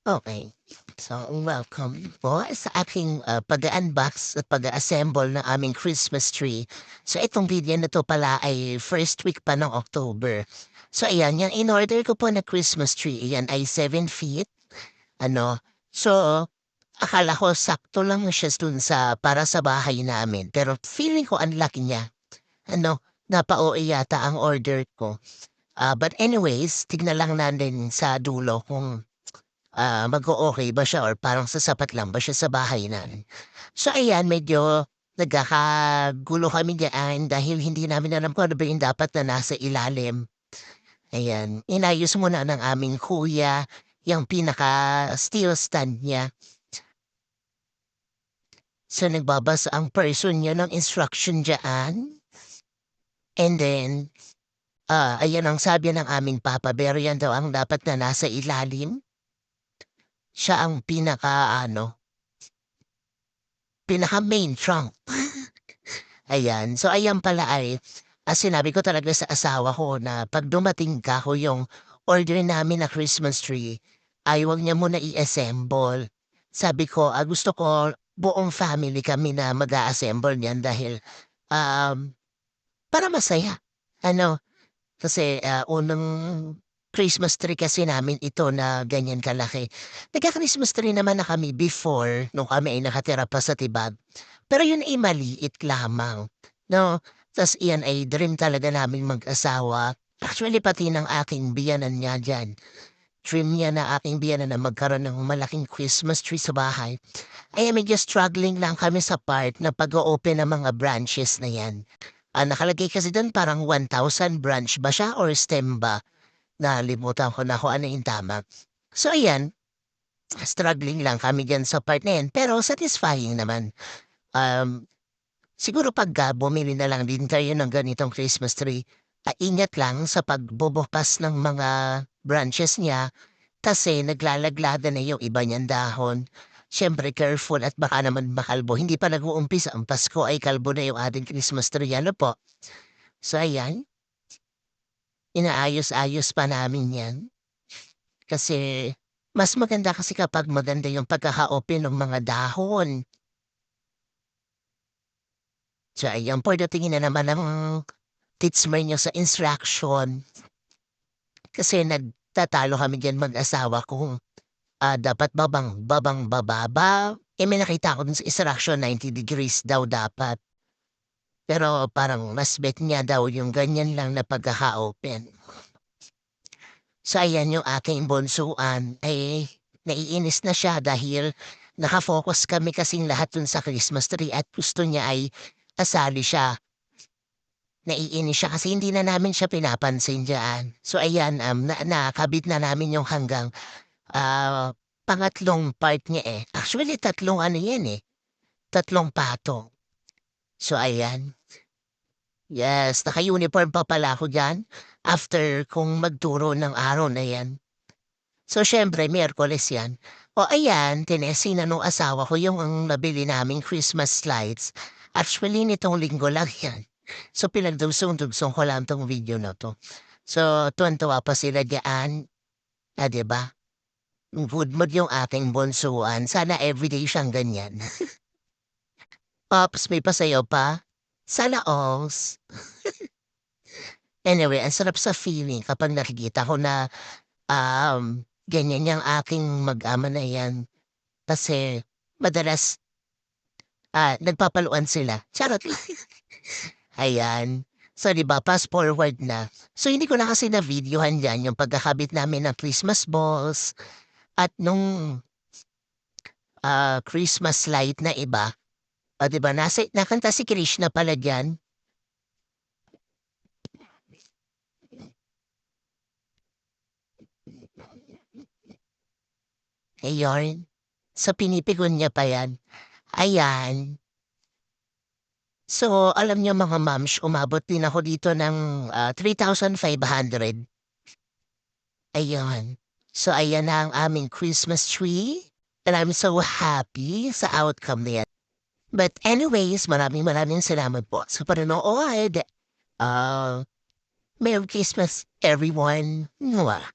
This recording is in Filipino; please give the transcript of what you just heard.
Okay. So, welcome po sa aking, pag-a-unbox at pag-a-assemble ng aming Christmas tree. So, itong video na 'to pala ay first week pa ng October. So, ayan, yang in-order ko po na Christmas tree, iyan ay 7 feet, ano. So, akala ko sakto lang siya dun sa para sa bahay namin, pero feeling ko ang laki niya. Napa-OA yata ang order ko. But anyways, tignan lang natin sa dulo kung mag-o-okey ba siya or parang sasapat lang ba siya sa bahay namin. So ayan, medyo nagkakagulo kami diyaan dahil hindi namin alam kung ano ba yung dapat na nasa ilalim. Ayan, inayos muna ng aming kuya yung pinaka-steel stand niya. So nagbabasa ang person niya ng instruction diyaan. And then, ayan ang sabi ng aming papa, pero yan daw ang dapat na nasa ilalim. Siya ang pinaka-main trunk. Ayan. So, ayan pala ay, sinabi ko talaga sa asawa ko na 'pag dumating ka ho yung order namin na Christmas tree, ay huwag niya muna i-assemble. Sabi ko, gusto ko buong family kami na mag-a-assemble niyan dahil, um, para masaya. Ano, kasi, unang Christmas tree kasi namin ito na ganyan kalaki. Nagka-Christmas tree naman na kami before nung kami ay nakatira pa sa Tibag. Pero yun ay maliit lamang, 'no? Tas iyan ay dream talaga naming mag-asawa. Actually, pati ng aking biyenan niya diyan, dream niya na aking biyenan na magkaroon ng malaking Christmas tree sa bahay. Ay medyo struggling lang kami sa part na pag-o-open ng mga branches na 'yan. Nakalagay kasi dun parang 1,000 branch ba siya or stem ba? Nalimutan ko na kung ano yung tama. So ayan, struggling lang kami diyan sa part na 'yan, pero satisfying naman. Um Siguro pagka bumili na lang din kayo ng ganitong Christmas tree, ingat lang sa pagbubukas ng mga branches niya kasi naglalaglada na yung iba niyang dahon. Siyempre careful at baka naman makalbo. Hindi pa nag-uumpisa ang Pasko ay kalbo na yung ating Christmas tree. Ano po? So ayan, inaayos-ayos pa namin yan. Kasi mas maganda kasi kapag maganda yung pagkaka-open ng mga dahon. So ayan, pagdatingin na naman ng teacher niyo sa instruction. Kasi nagtatalo kami diyan mag-asawa kung, dapat babang-baba ba, may nakita ako dun sa instruction 90 degrees daw dapat. Pero parang mas bet niya daw yung ganyan lang na pagkaka-open. So ayan yung aking bunsuan ay naiinis na siya dahil naka-focus kami kasing lahat dun sa Christmas tree at gusto niya ay kasali siya. Naiinis siya kasi hindi na namin siya pinapansin diyaan. So ayan, nakabit na namin yung hanggang, pangatlong part niya, eh. Actually tatlong ano yan, eh, tatlong patong. So ayan, yes, naka-uniform pa pala ako diyan after kong magturo ng araw na yan. So siyempre Miyerkules yan. O ayan, tinesin na nung asawa ko yung ang nabili naming Christmas lights. Actually nitong linggo lang yan. So pinagdugsong-dugsong ko lang 'tong video na 'to. So tuwan-tuwa pa sila diyaan, 'di ba? Good mood yung aking bunsuan, sana everyday siyang ganyan. Ops, may pasayaw pa? Sana alls. Anyway, ang sarap sa feeling kapag nakikita ko na, ganyan yang aking mag-ama na yan. Kasi madalas, nagpapaluan sila, charot lang. Ayan. So, 'di ba, fast forward na. So, hindi ko na kasi na-videohan diyan yung pagkakabit namin ng Christmas balls at nung, Christmas light na iba. 'Di ba, nakanta si Krishna pala diyan. Ayun. So, pinipikon niya pa 'yan. Ayan. So, alam niyo mga mams, umabot din ako dito ng, 3,500. Ayun. So, ayan na ang aming Christmas tree and I'm so happy sa outcome na 'yan. But anyways, maraming maraming salamat po sa panonood. Ah, Merry Christmas everyone. Mwah.